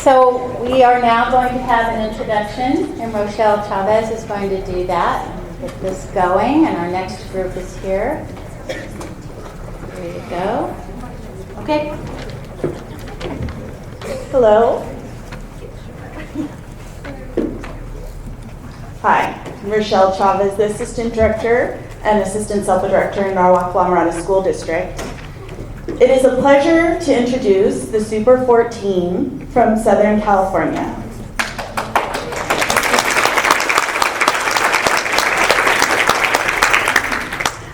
So we are now going to have an introduction, and Rochelle Chavez is going to do that. Get this going, and our next group is here. There you go. Okay. Hello. Hi, I'm Rochelle Chavez, the Assistant Director and Assistant SELPA Director in Norwalk-La Mirada School District. It is a pleasure to introduce the Super 14 from Southern California.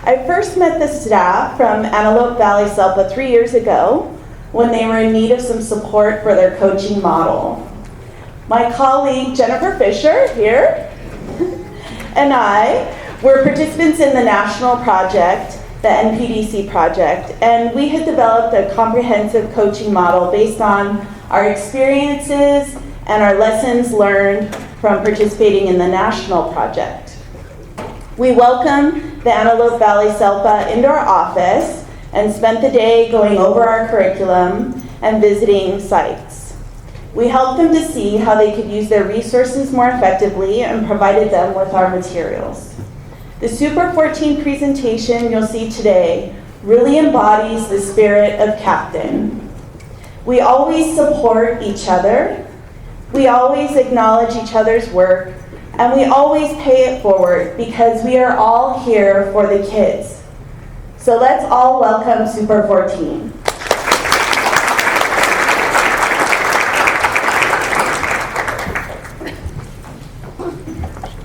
I first met the staff from Antelope Valley SELPA 3 years ago when they were in need of some support for their coaching model. My colleague Jennifer Fisher, here, and I were participants in the national project, the NPDC project, and we had developed a comprehensive coaching model based on our experiences and our lessons learned from participating in the national project. We welcomed the Antelope Valley SELPA into our office and spent the day going over our curriculum and visiting sites. We helped them to see how they could use their resources more effectively and provided them with our materials. The Super 14 presentation you'll see today really embodies the spirit of Captain. We always support each other, we always acknowledge each other's work, and we always pay it forward because we are all here for the kids. So let's all welcome Super 14.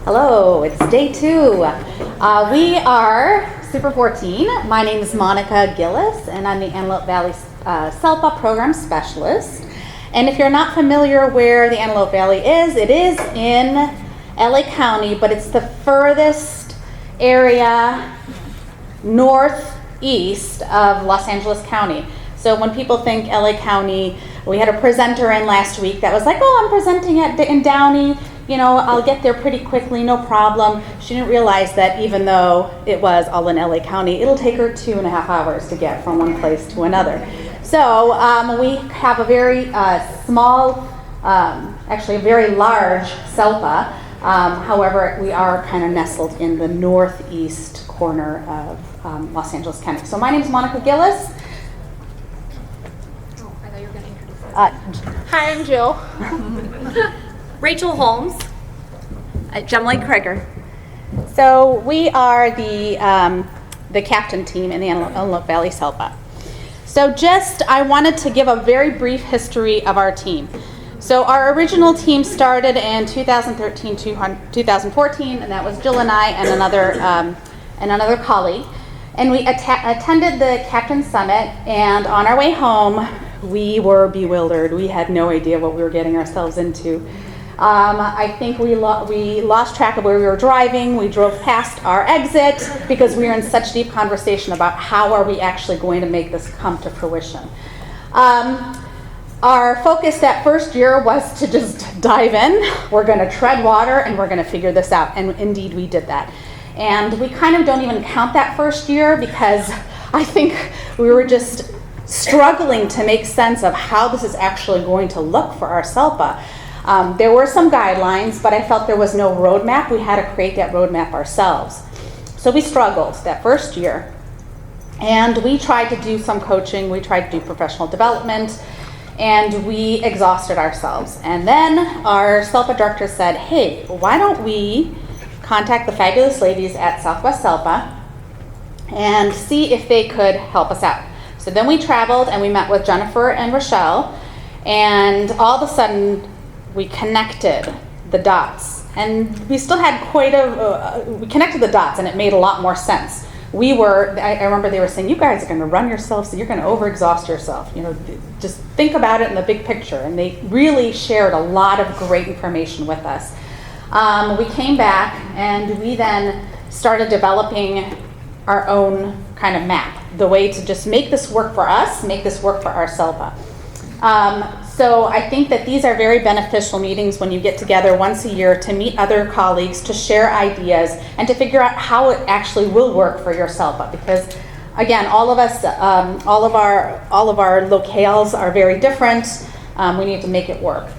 Hello, it's day 2. We are Super 14. My name is Monica Gillis, and I'm the Antelope Valley SELPA Program Specialist. And if you're not familiar where the Antelope Valley is, it is in LA County, but it's the furthest area northeast of Los Angeles County. So when people think LA County, we had a presenter in last week that was like, oh, I'm presenting in Downey. You know, I'll get there pretty quickly, no problem. She didn't realize that even though it was all in LA County, it'll take her 2.5 hours to get from one place to another. So we have a very small, actually a very large SELPA. However, we are kind of nestled in the northeast corner of Los Angeles County. So my name is Monica Gillis. Oh, I thought you were going to introduce us. Hi, I'm Jill. Rachel Holmes. Gemma Kreger. So we are the captain team in the Antelope Valley SELPA. So I wanted to give a very brief history of our team. So our original team started in 2013 to 2014, and that was Jill and I and another colleague. And we attended the Captain Summit, and on our way home, we were bewildered. We had no idea what we were getting ourselves into. I think we lost track of where we were driving. We drove past our exit because we were in such deep conversation about how are we actually going to make this come to fruition. Our focus that first year was to just dive in. We're going to tread water and we're going to figure this out. And indeed we did that. And we kind of don't even count that first year because I think we were just struggling to make sense of how this is actually going to look for our SELPA. There were some guidelines, but I felt there was no roadmap. We had to create that roadmap ourselves. So we struggled that first year. And we tried to do some coaching. We tried to do professional development. And we exhausted ourselves. And then our SELPA director said, hey, why don't we contact the fabulous ladies at Southwest SELPA and see if they could help us out. So then we traveled and we met with Jennifer and Rochelle. And all of a sudden, we connected the dots, and we still had we connected the dots, and it made a lot more sense. I remember they were saying, you guys are going to run yourselves, so you're going to overexhaust yourself. You know, just think about it in the big picture, and they really shared a lot of great information with us. We came back, and we then started developing our own kind of map, the way to just make this work for us, make this work for our SELPA. So I think that these are very beneficial meetings when you get together once a year to meet other colleagues, to share ideas, and to figure out how it actually will work for your SELPA. Because again, all of us, all of our locales are very different. We need to make it work.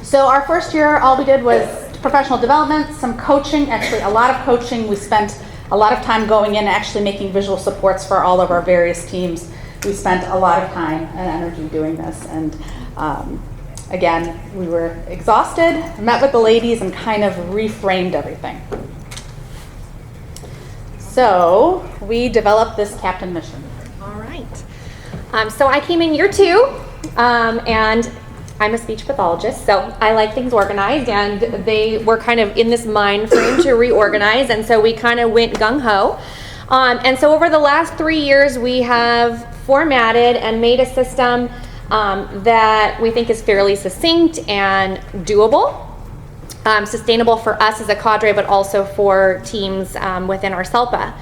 So our first year, all we did was professional development, some coaching, actually a lot of coaching. We spent a lot of time going in and actually making visual supports for all of our various teams. We spent a lot of time and energy doing this. And again, we were exhausted, met with the ladies, and kind of reframed everything. So we developed this captain mission. All right. So I came in year 2, and I'm a speech pathologist, so I like things organized, and they were kind of in this mind frame to reorganize, and so we kind of went gung-ho. And so over the last 3 years, we have formatted and made a system that we think is fairly succinct and doable, sustainable for us as a cadre, but also for teams within our SELPA.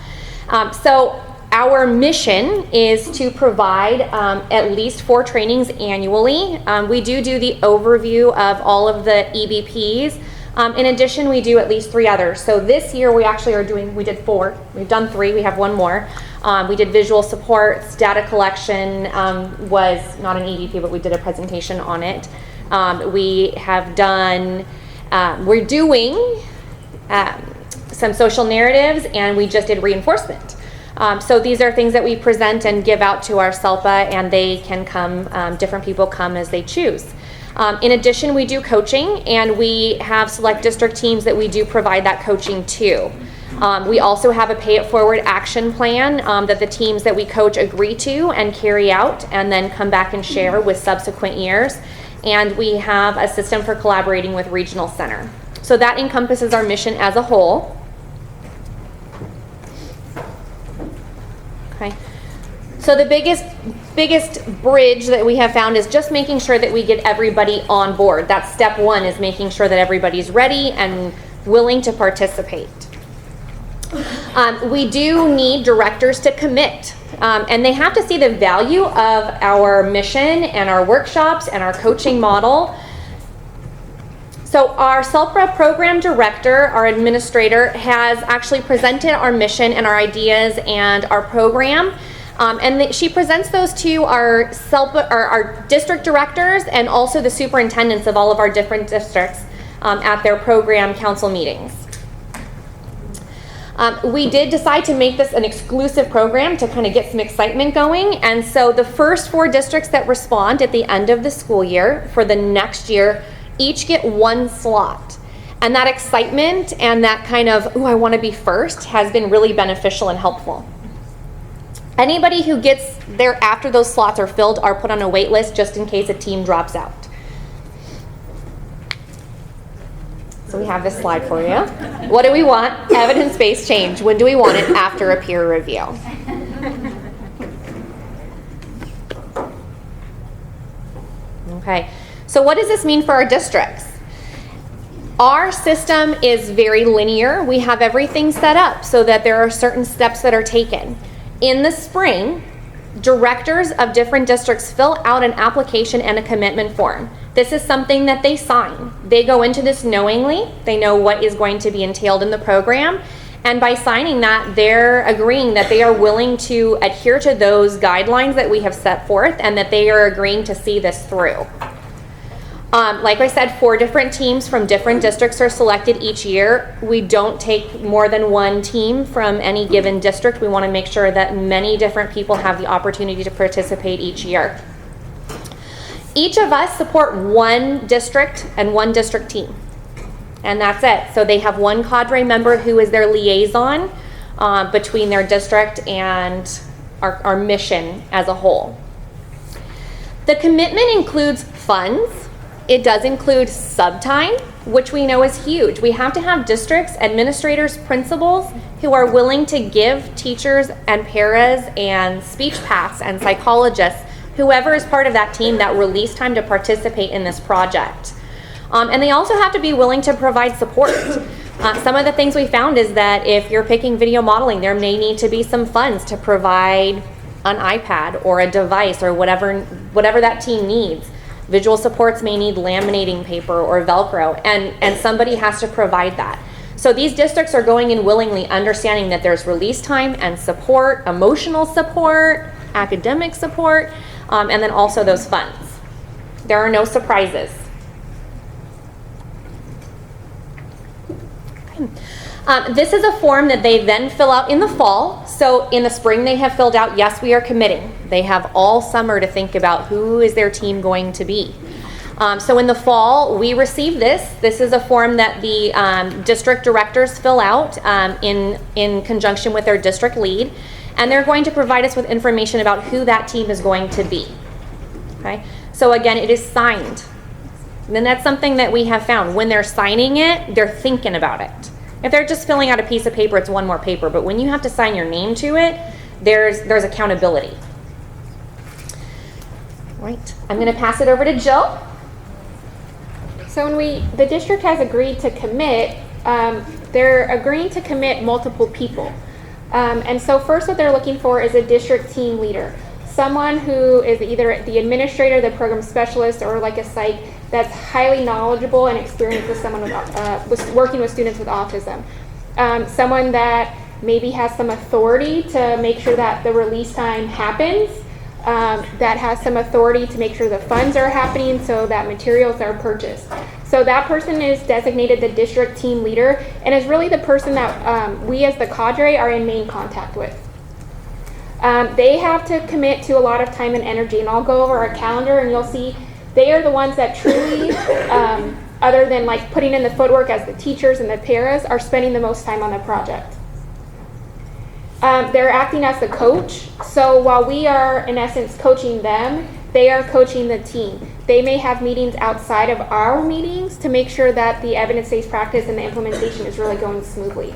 So our mission is to provide at least 4 trainings annually. We do the overview of all of the EBPs. In addition, we do at least 3 others. So this year we actually we did 4. We've done 3, we have 1 more. We did visual supports, data collection was not an EBP, but we did a presentation on it. We have done, we're doing some social narratives, and we just did reinforcement. So these are things that we present and give out to our SELPA, and they can come, different people come as they choose. In addition, we do coaching, and we have select district teams that we do provide that coaching to. We also have a pay it forward action plan that the teams that we coach agree to and carry out, and then come back and share with subsequent years. And we have a system for collaborating with regional center. So that encompasses our mission as a whole. Okay. So the biggest bridge that we have found is just making sure that we get everybody on board. That's step 1, is making sure that everybody's ready and willing to participate. We do need directors to commit, and they have to see the value of our mission and our workshops and our coaching model. So our SELPA program director, our administrator, has actually presented our mission and our ideas and our program. She presents those to our SELPA, or our district directors, and also the superintendents of all of our different districts at their program council meetings. We did decide to make this an exclusive program to kind of get some excitement going, and so the first 4 districts that respond at the end of the school year for the next year each get 1 slot. And that excitement and that kind of, ooh, I want to be first, has been really beneficial and helpful. Anybody who gets there after those slots are filled are put on a wait list just in case a team drops out. So we have this slide for you. What do we want? Evidence-based change. When do we want it? After a peer review. Okay, so what does this mean for our districts? Our system is very linear. We have everything set up so that there are certain steps that are taken. In the spring, directors of different districts fill out an application and a commitment form. This is something that they sign. They go into this knowingly. They know what is going to be entailed in the program. And by signing that, they're agreeing that they are willing to adhere to those guidelines that we have set forth and that they are agreeing to see this through. Like I said, 4 different teams from different districts are selected each year. We don't take more than 1 team from any given district. We want to make sure that many different people have the opportunity to participate each year. Each of us support 1 district and 1 district team. And that's it. So they have 1 cadre member who is their liaison between their district and our mission as a whole. The commitment includes funds. It does include sub-time, which we know is huge. We have to have districts, administrators, principals who are willing to give teachers and paras and speech paths and psychologists, whoever is part of that team, that release time to participate in this project. And they also have to be willing to provide support. Some of the things we found is that if you're picking video modeling, there may need to be some funds to provide an iPad or a device or whatever that team needs. Visual supports may need laminating paper or Velcro, and somebody has to provide that. So these districts are going in willingly, understanding that there's release time and support, emotional support, academic support, and then also those funds. There are no surprises. This is a form that they then fill out in the fall. So in the spring they have filled out, yes, we are committing. They have all summer to think about who is their team going to be. So in the fall, we receive this. This is a form that the district directors fill out in conjunction with their district lead. And they're going to provide us with information about who that team is going to be. Okay? So again, it is signed. And then that's something that we have found. When they're signing it, they're thinking about it. If they're just filling out a piece of paper, it's one more paper. But when you have to sign your name to it, there's accountability. Right. I'm going to pass it over to Jill. So when the district has agreed to commit, they're agreeing to commit multiple people. And so first what they're looking for is a district team leader. Someone who is either the administrator, the program specialist, or like a psych that's highly knowledgeable and experienced with someone with working with students with autism. Someone that maybe has some authority to make sure that the release time happens, that has some authority to make sure the funds are happening so that materials are purchased. So that person is designated the district team leader and is really the person that we as the cadre are in main contact with. They have to commit to a lot of time and energy, and I'll go over our calendar and you'll see they are the ones that truly, other than like putting in the footwork as the teachers and the paras, are spending the most time on the project. They're acting as the coach, so while we are in essence coaching them, they are coaching the team. They may have meetings outside of our meetings to make sure that the evidence-based practice and the implementation is really going smoothly.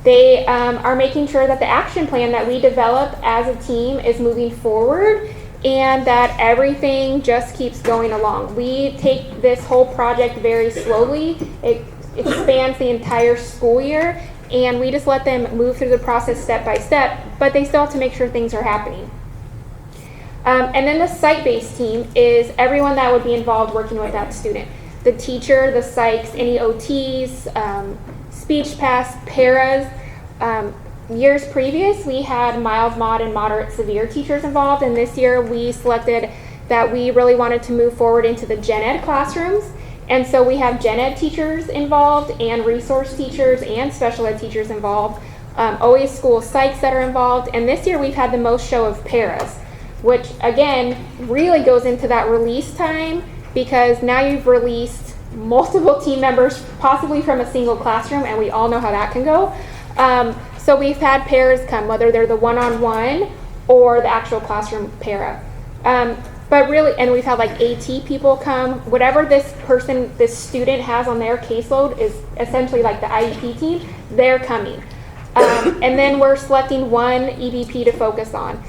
They are making sure that the action plan that we develop as a team is moving forward and that everything just keeps going along. We take this whole project very slowly. It spans the entire school year, and we just let them move through the process step by step, but they still have to make sure things are happening. And then the site-based team is everyone that would be involved working with that student. The teacher, the psychs, any OTs, speech paths, paras. Years previous, we had mild, mod, and moderate severe teachers involved, and this year we selected that we really wanted to move forward into the gen ed classrooms, and so we have gen ed teachers involved, and resource teachers, and special ed teachers involved, always school psychs that are involved, and this year we've had the most show of paras, which again really goes into that release time, because now you've released multiple team members, possibly from a single classroom, and we all know how that can go. So we've had pairs come, whether they're the one-on-one or the actual classroom para. But really, and we've had like AT people come, whatever this student has on their caseload is essentially like the IEP team, they're coming. And then we're selecting one EBP to focus on.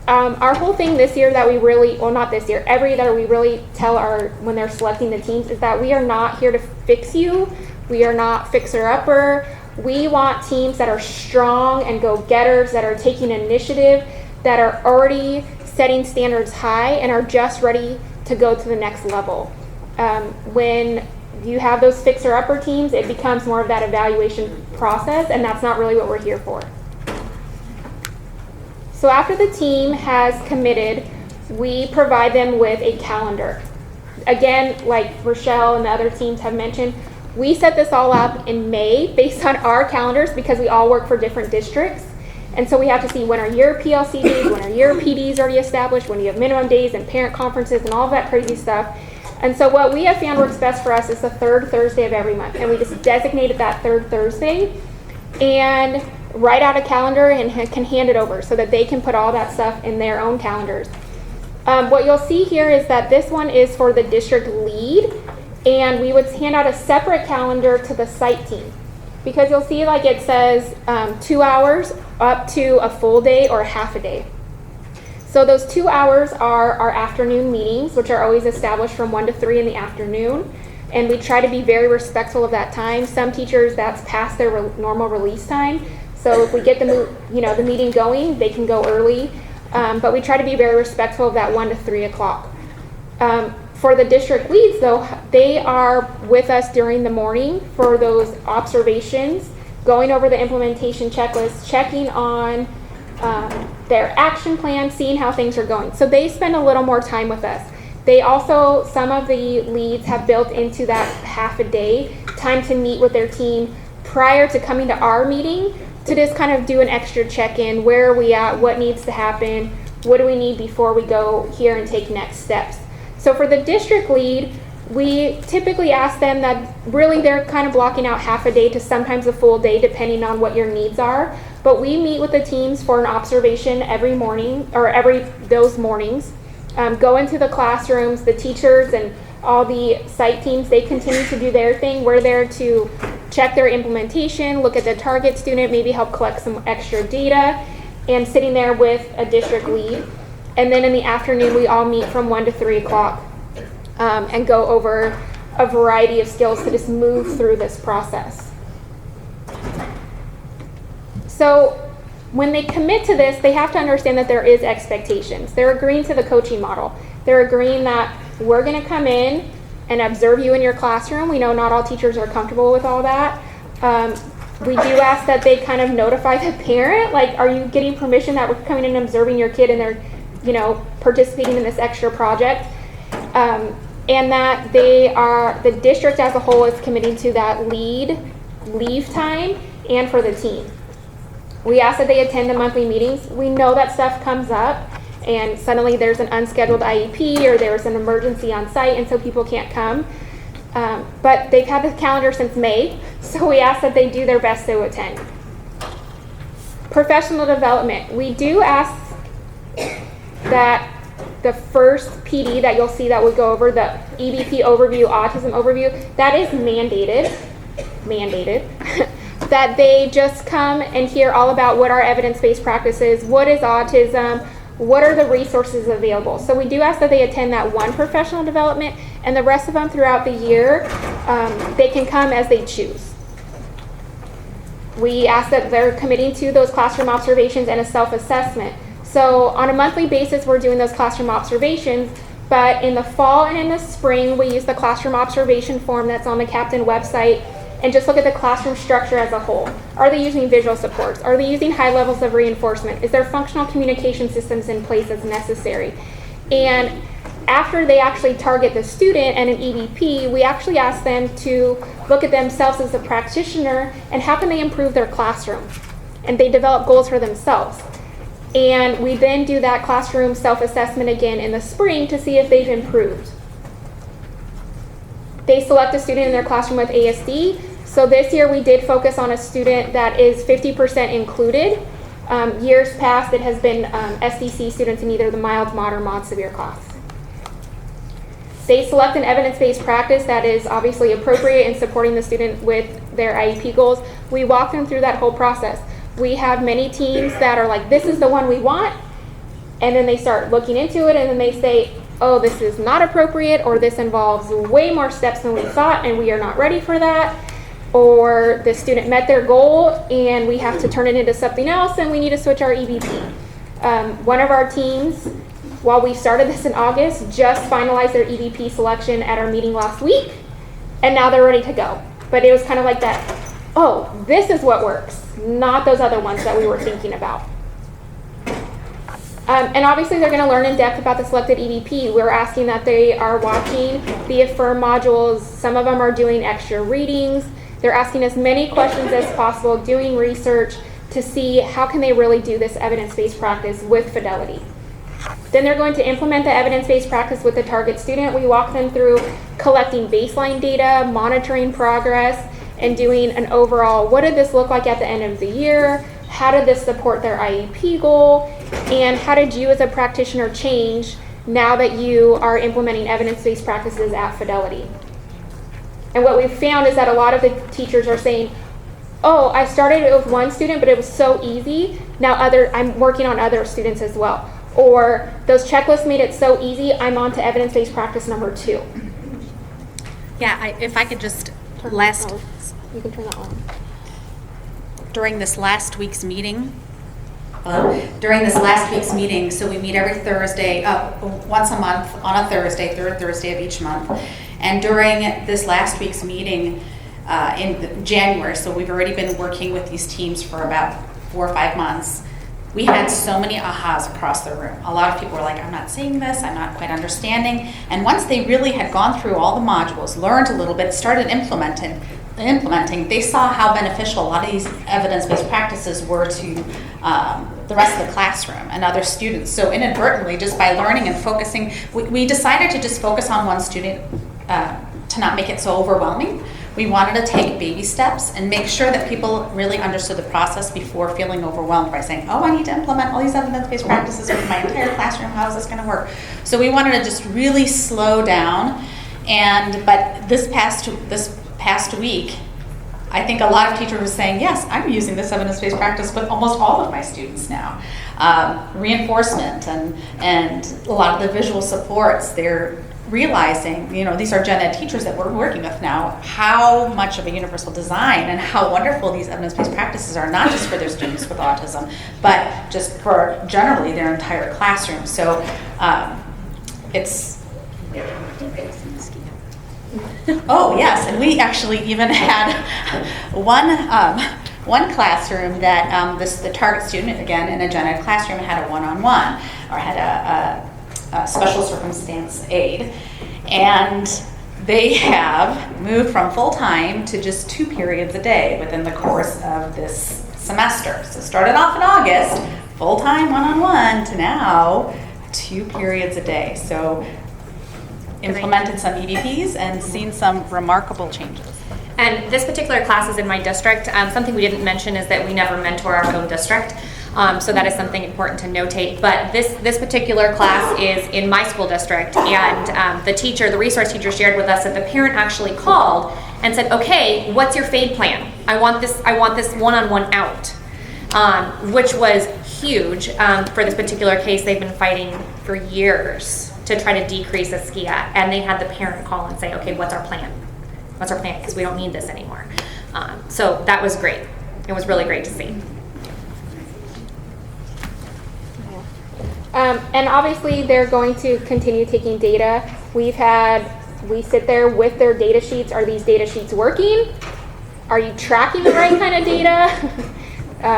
Our whole thing this year that we really, well not this year, every year we really tell when they're selecting the teams is that we are not here to fix you. We are not fixer-upper. We want teams that are strong and go-getters, that are taking initiative, that are already setting standards high and are just ready to go to the next level. When you have those fixer-upper teams, it becomes more of that evaluation process, and that's not really what we're here for. So after the team has committed, we provide them with a calendar. Again, like Rochelle and the other teams have mentioned, we set this all up in May based on our calendars because we all work for different districts. And so we have to see when are your PLC days, when are your PDs already established, when you have minimum days and parent conferences and all of that crazy stuff. And so what we have found works best for us is the third Thursday of every month. And we just designated that third Thursday and write out a calendar and can hand it over so that they can put all that stuff in their own calendars. What you'll see here is that this one is for the district lead, and we would hand out a separate calendar to the site team because you'll see like it says 2 hours up to a full day or half a day. So those 2 hours are our afternoon meetings, which are always established from 1 to 3 in the afternoon, and we try to be very respectful of that time. Some teachers, that's past their normal release time, so if we get the meeting going, they can go early, but we try to be very respectful of that 1 to 3 o'clock. For the district leads, though, they are with us during the morning for those observations, going over the implementation checklist, checking on their action plan, seeing how things are going. So they spend a little more time with us. They also, some of the leads have built into that half a day time to meet with their team prior to coming to our meeting to just kind of do an extra check-in. Where are we at? What needs to happen? What do we need before we go here and take next steps? So for the district lead, we typically ask them that really they're kind of blocking out half a day to sometimes a full day depending on what your needs are. But we meet with the teams for an observation every morning or those mornings. Go into the classrooms, the teachers and all the site teams, they continue to do their thing. We're there to check their implementation, look at the target student, maybe help collect some extra data, and sitting there with a district lead. And then in the afternoon, we all meet from 1 to 3 o'clock and go over a variety of skills to just move through this process. So when they commit to this, they have to understand that there is expectations. They're agreeing to the coaching model. They're agreeing that we're going to come in and observe you in your classroom. We know not all teachers are comfortable with all that. We do ask that they kind of notify the parent, like, are you getting permission that we're coming in and observing your kid and they're, participating in this extra project? And that the district as a whole is committing to that leave time and for the team. We ask that they attend the monthly meetings. We know that stuff comes up and suddenly there's an unscheduled IEP or there's an emergency on site and so people can't come. But they've had the calendar since May, so we ask that they do their best to attend. Professional development. We do ask that the first PD that you'll see that we go over, the EBP overview, autism overview, that is mandated, that they just come and hear all about what our evidence-based practice is, what is autism, what are the resources available. So we do ask that they attend that one professional development, and the rest of them throughout the year, they can come as they choose. We ask that they're committing to those classroom observations and a self-assessment. So on a monthly basis, we're doing those classroom observations, but in the fall and in the spring, we use the classroom observation form that's on the Captain website and just look at the classroom structure as a whole. Are they using visual supports? Are they using high levels of reinforcement? Is there functional communication systems in place as necessary? And after they actually target the student and an EBP, we actually ask them to look at themselves as a practitioner and how can they improve their classroom? And they develop goals for themselves. And we then do that classroom self-assessment again in the spring to see if they've improved. They select a student in their classroom with ASD. So this year we did focus on a student that is 50% included. Years past it has been SDC students in either the mild, moderate, mod, severe class. They select an evidence-based practice that is obviously appropriate in supporting the student with their IEP goals. We walk them through that whole process. We have many teams that are like, this is the one we want, and then they start looking into it and then they say, oh, this is not appropriate, or this involves way more steps than we thought and we are not ready for that, or the student met their goal and we have to turn it into something else and we need to switch our EBP. One of our teams, while we started this in August, just finalized their EBP selection at our meeting last week, and now they're ready to go. But it was kind of like that, oh, this is what works, not those other ones that we were thinking about. And obviously they're going to learn in depth about the selected EBP. We're asking that they are watching the Affirm modules. Some of them are doing extra readings. They're asking as many questions as possible, doing research to see how can they really do this evidence-based practice with fidelity. Then they're going to implement the evidence-based practice with the target student. We walk them through collecting baseline data, monitoring progress, and doing an overall, what did this look like at the end of the year? How did this support their IEP goal? And how did you as a practitioner change now that you are implementing evidence-based practices at Fidelity? And what we've found is that a lot of the teachers are saying, oh, I started with one student, but it was so easy. Now I'm working on other students as well. Or those checklists made it so easy, I'm on to evidence-based practice number 2. Yeah, if I could just You can turn that on. during this last week's meeting, so we meet every Thursday, once a month on a Thursday, third Thursday of each month. And during this last week's meeting in January, so we've already been working with these teams for about 4 or 5 months, we had so many ahas across the room. A lot of people were like, I'm not seeing this, I'm not quite understanding. And once they really had gone through all the modules, learned a little bit, started implementing, they saw how beneficial a lot of these evidence-based practices were to the rest of the classroom and other students. So inadvertently, just by learning and focusing, we decided to just focus on one student to not make it so overwhelming. We wanted to take baby steps and make sure that people really understood the process before feeling overwhelmed by saying, oh, I need to implement all these evidence-based practices with my entire classroom. How is this going to work? So we wanted to just really slow down. But this past week, I think a lot of teachers were saying, yes, I'm using this evidence-based practice with almost all of my students now. Reinforcement and a lot of the visual supports, they're realizing, these are gen ed teachers that we're working with now, how much of a universal design and how wonderful these evidence-based practices are, not just for their students with autism, but just for generally their entire classroom. So it's... Oh yes, and we actually even had one classroom that the target student, again in a gen ed classroom, had a one-on-one or had a special circumstance aid, and they have moved from full-time to just 2 periods a day within the course of this semester. So started off in August, full-time one-on-one, to now 2 periods a day. So implemented some EBPs and seen some remarkable changes. And this particular class is in my district. Something we didn't mention is that we never mentor our own district. So that is something important to notate. But this particular class is in my school district, and the resource teacher shared with us that the parent actually called and said, okay, what's your fade plan? I want this one-on-one out, which was huge for this particular case. They've been fighting for years to try to decrease a SKIA, and they had the parent call and say, okay, what's our plan? What's our plan? Because we don't need this anymore. So that was great. It was really great to see. And obviously they're going to continue taking data. We sit there with their data sheets. Are these data sheets working? Are you tracking the right kind of data?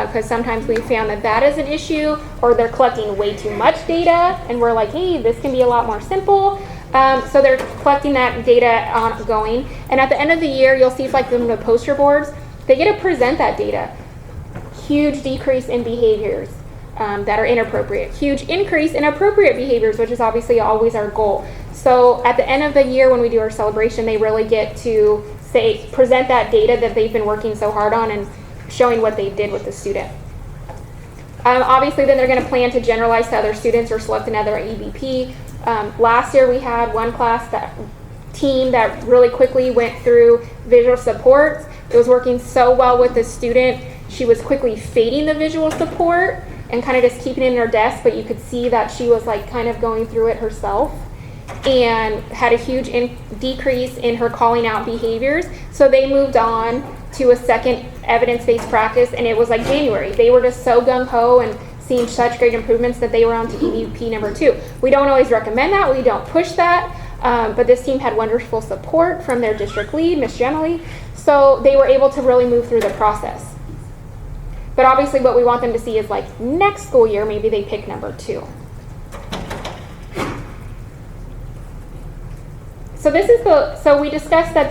Because sometimes we found that is an issue, or they're collecting way too much data, and we're like, hey, this can be a lot more simple. So they're collecting that data ongoing, and at the end of the year, you'll see like the poster boards, they get to present that data. Huge decrease in behaviors that are inappropriate. Huge increase in appropriate behaviors, which is obviously always our goal. So at the end of the year, when we do our celebration, they really get to present that data that they've been working so hard on and showing what they did with the student. Obviously, then they're going to plan to generalize to other students or select another EBP. Last year, we had one team that really quickly went through visual supports. It was working so well with the student. She was quickly fading the visual support and kind of just keeping it in her desk, but you could see that she was like kind of going through it herself, and had a huge decrease in her calling out behaviors. So they moved on to a second evidence-based practice, and it was like January. They were just so gung-ho and seeing such great improvements that they were on to EBP number 2. We don't always recommend that. We don't push that. But this team had wonderful support from their district lead, Miss Gemily. So they were able to really move through the process. But obviously what we want them to see is like next school year, maybe they pick number 2. So we discussed that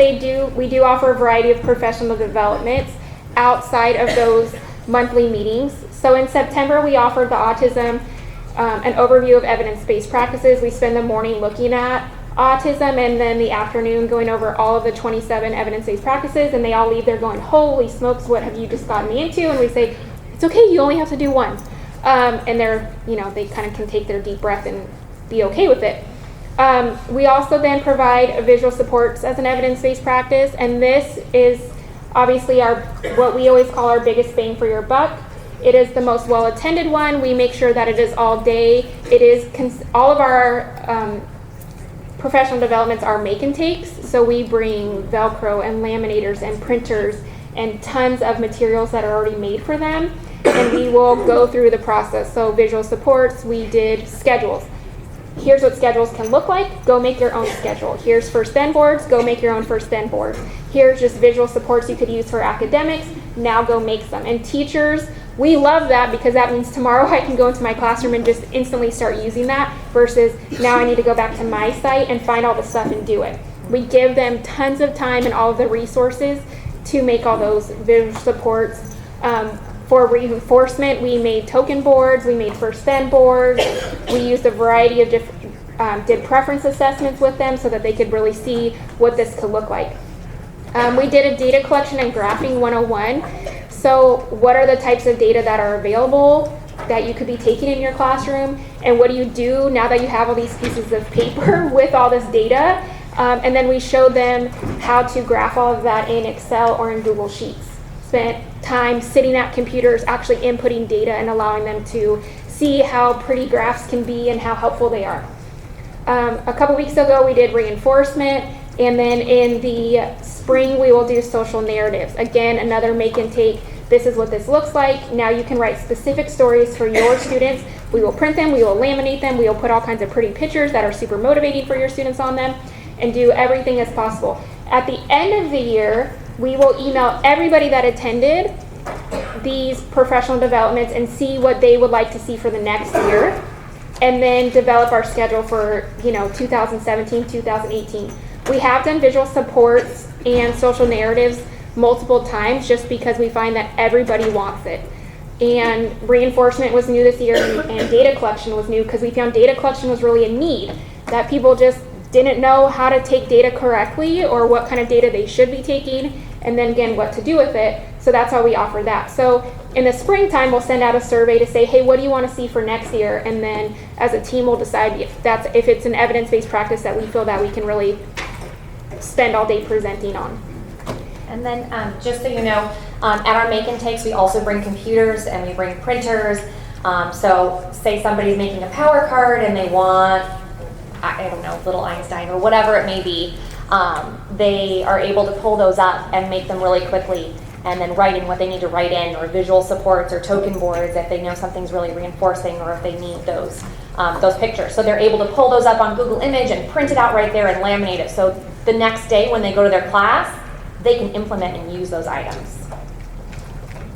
we do offer a variety of professional developments outside of those monthly meetings. So in September, we offered the autism an overview of evidence-based practices. We spend the morning looking at autism, and then the afternoon going over all of the 27 evidence-based practices, and they all leave there going, holy smokes, what have you just gotten me into? And we say, it's okay, you only have to do one. And they kind of can take their deep breath and be okay with it. We also then provide visual supports as an evidence-based practice, and this is obviously what we always call our biggest bang for your buck. It is the most well-attended one. We make sure that it is all day. It is all of our professional developments are make and takes, so we bring Velcro and laminators and printers and tons of materials that are already made for them, and we will go through the process. So visual supports, we did schedules. Here's what schedules can look like. Go make your own schedule. Here's first then boards. Go make your own first then boards. Here's just visual supports you could use for academics. Now go make some. And teachers We love that because that means tomorrow I can go into my classroom and just instantly start using that versus now I need to go back to my site and find all the stuff and do it. We give them tons of time and all of the resources to make all those visual supports. For reinforcement, we made token boards, we made first then boards, we used a variety of different, did preference assessments with them so that they could really see what this could look like. We did a data collection and graphing 101. So what are the types of data that are available that you could be taking in your classroom, and what do you do now that you have all these pieces of paper with all this data? And then we showed them how to graph all of that in Excel or in Google Sheets. Spent time sitting at computers actually inputting data and allowing them to see how pretty graphs can be and how helpful they are. A couple weeks ago we did reinforcement, and then in the spring we will do social narratives. Again, another make and take. This is what this looks like. Now you can write specific stories for your students. We will print them, we will laminate them, we will put all kinds of pretty pictures that are super motivating for your students on them, and do everything as possible. At the end of the year, we will email everybody that attended these professional developments and see what they would like to see for the next year, and then develop our schedule for 2017, 2018. We have done visual supports and social narratives multiple times just because we find that everybody wants it. And reinforcement was new this year, and data collection was new because we found data collection was really a need, that people just didn't know how to take data correctly or what kind of data they should be taking, and then again what to do with it. So that's why we offer that. So in the springtime we'll send out a survey to say, hey, what do you want to see for next year? And then as a team we'll decide if it's an evidence-based practice that we feel that we can really spend all day presenting on. And then just so you know, at our make and takes we also bring computers and we bring printers. So say somebody's making a power card and they want, I don't know, little Einstein or whatever it may be, they are able to pull those up and make them really quickly, and then write in what they need to write in, or visual supports or token boards if they know something's really reinforcing, or if they need those pictures. So they're able to pull those up on Google Image and print it out right there and laminate it. So the next day when they go to their class, they can implement and use those items.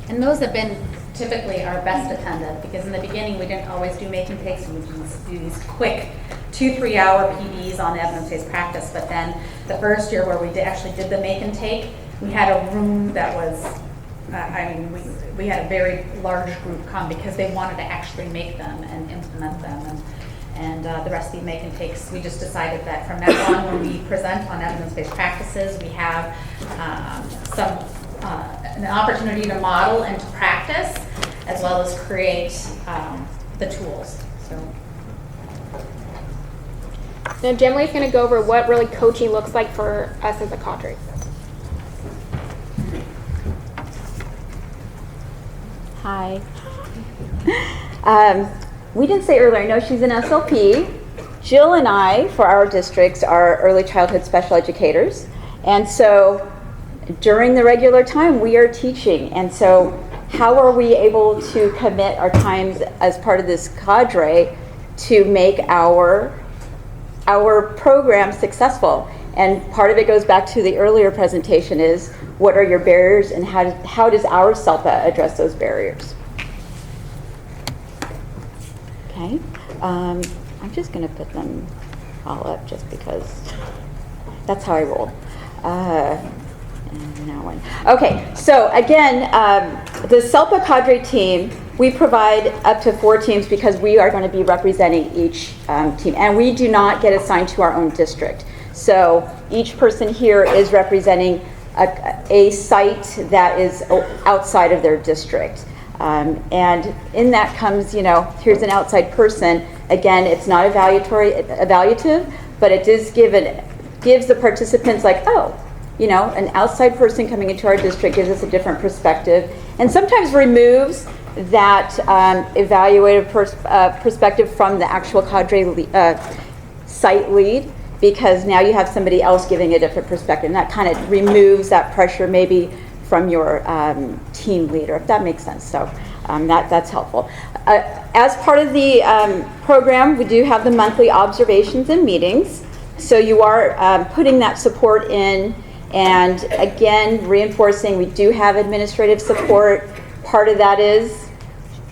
And those have been typically our best attended, because in the beginning we didn't always do make and takes, we would do these quick 2-3 hour PDs on evidence-based practice. But then the first year where we actually did the make and take, we had a room that was, we had a very large group come because they wanted to actually make them and implement them. And the rest of the make and takes, we just decided that from now on when we present on evidence-based practices, we have an opportunity to model and to practice, as well as create the tools. So. Now Jemily's going to go over what really coaching looks like for us as a cadre. Hi. We didn't say earlier, I know she's an SLP. Jill and I, for our districts, are early childhood special educators. And so during the regular time, we are teaching. And so how are we able to commit our times as part of this cadre to make our program successful? And part of it goes back to the earlier presentation is, what are your barriers and how does our SELPA address those barriers? Okay, I'm just going to put them all up just because that's how I roll. And now one. Okay, so again, the SELPA cadre team, we provide up to 4 teams because we are going to be representing each team, and we do not get assigned to our own district. So each person here is representing a site that is outside of their district. And in that comes, here's an outside person. Again, it's not evaluative, but it does gives the participants like, oh, an outside person coming into our district gives us a different perspective, and sometimes removes that evaluative perspective from the actual cadre site lead, because now you have somebody else giving a different perspective, and that kind of removes that pressure maybe from your team leader, if that makes sense. So that's helpful. As part of the program, we do have the monthly observations and meetings. So you are putting that support in, and again, reinforcing we do have administrative support. Part of that is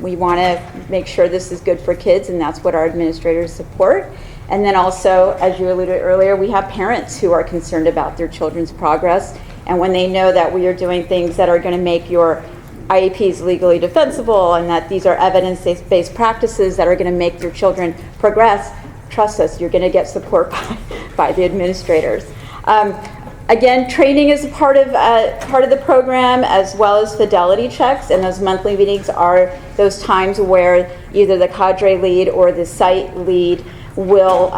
We want to make sure this is good for kids, and that's what our administrators support. And then also, as you alluded earlier, we have parents who are concerned about their children's progress. And when they know that we are doing things that are going to make your IEPs legally defensible and that these are evidence-based practices that are going to make your children progress, trust us, you're going to get support by the administrators. Again, training is a part of the program, as well as fidelity checks, and those monthly meetings are those times where either the cadre lead or the site lead will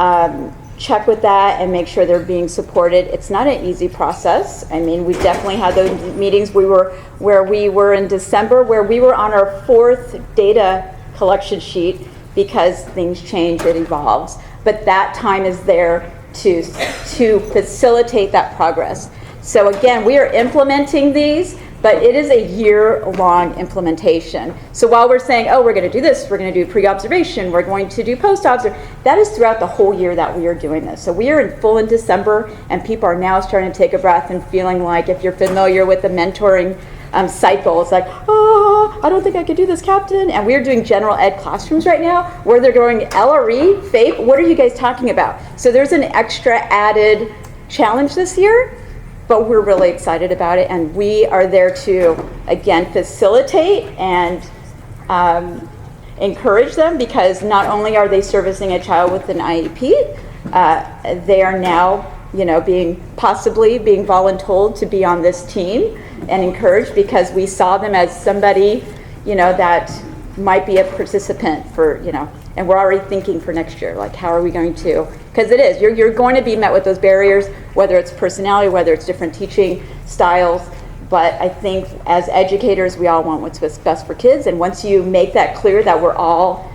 check with that and make sure they're being supported. It's not an easy process. I mean, we definitely had those meetings. Where we were in December, where we were on our 4th data collection sheet because things change, it evolves. But that time is there to facilitate that progress. So again, we are implementing these, but it is a year-long implementation. So while we're saying, oh, we're going to do this, we're going to do pre-observation, we're going to do post-observation, that is throughout the whole year that we are doing this. So we are in full in December, and people are now starting to take a breath and feeling like, if you're familiar with the mentoring cycle, it's like, oh, I don't think I could do this, Captain. And we're doing general ed classrooms right now where they're going LRE, FAPE, what are you guys talking about? So there's an extra added challenge this year, but we're really excited about it, and we are there to, again, facilitate and encourage them, because not only are they servicing a child with an IEP, they are now, possibly being voluntold to be on this team and encouraged, because we saw them as somebody, that might be a participant for, and we're already thinking for next year, like, how are we going to, because it is, you're going to be met with those barriers, whether it's personality, whether it's different teaching styles, but I think as educators, we all want what's best for kids, and once you make that clear that we're all